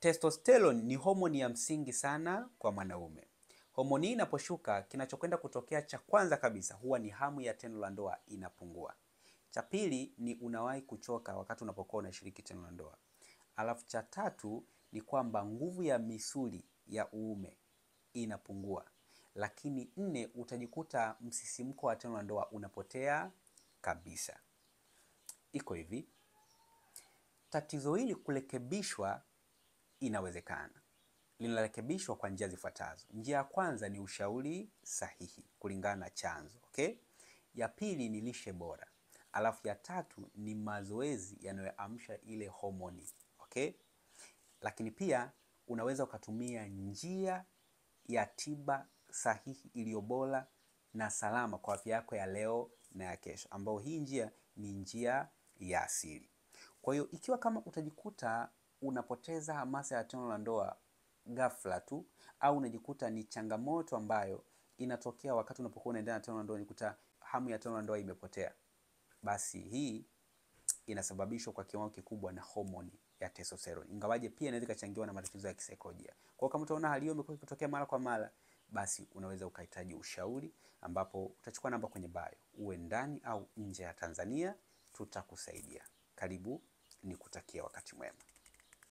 Testosterone ni homoni ya msingi sana kwa mwanaume. Homoni hii inaposhuka, kinachokwenda kutokea cha kwanza kabisa huwa ni hamu ya tendo la ndoa inapungua. Cha pili ni unawahi kuchoka wakati unapokuwa unashiriki tendo la ndoa. Alafu cha tatu ni kwamba nguvu ya misuli ya uume inapungua. Lakini nne, utajikuta msisimko wa tendo la ndoa unapotea kabisa. Iko hivi, tatizo hili kurekebishwa inawezekana. Linarekebishwa kwa njia zifuatazo. Njia ya kwanza ni ushauri sahihi kulingana na chanzo, okay? Ya pili ni lishe bora. Alafu ya tatu ni mazoezi yanayoamsha ile homoni, okay? Lakini pia unaweza ukatumia njia ya tiba sahihi iliyo bora na salama kwa afya yako ya leo na ya kesho, ambao hii njia ni njia ya asili. Kwa hiyo ikiwa kama utajikuta unapoteza hamasa ya tendo la ndoa ghafla tu, au unajikuta ni changamoto ambayo inatokea wakati unapokuwa unaendelea na tendo la ndoa, unajikuta hamu ya tendo la ndoa imepotea, basi hii inasababishwa kwa kiwango kikubwa na homoni ya testosterone. Ingawaje pia inaweza ikachangiwa na matatizo ya kisaikolojia. Kwa hiyo kama utaona hali hiyo imekuwa ikitokea mara kwa mara, basi unaweza ukahitaji ushauri, ambapo utachukua namba kwenye bio. Uwe ndani au nje ya Tanzania, tutakusaidia. Karibu, nikutakia wakati mwema.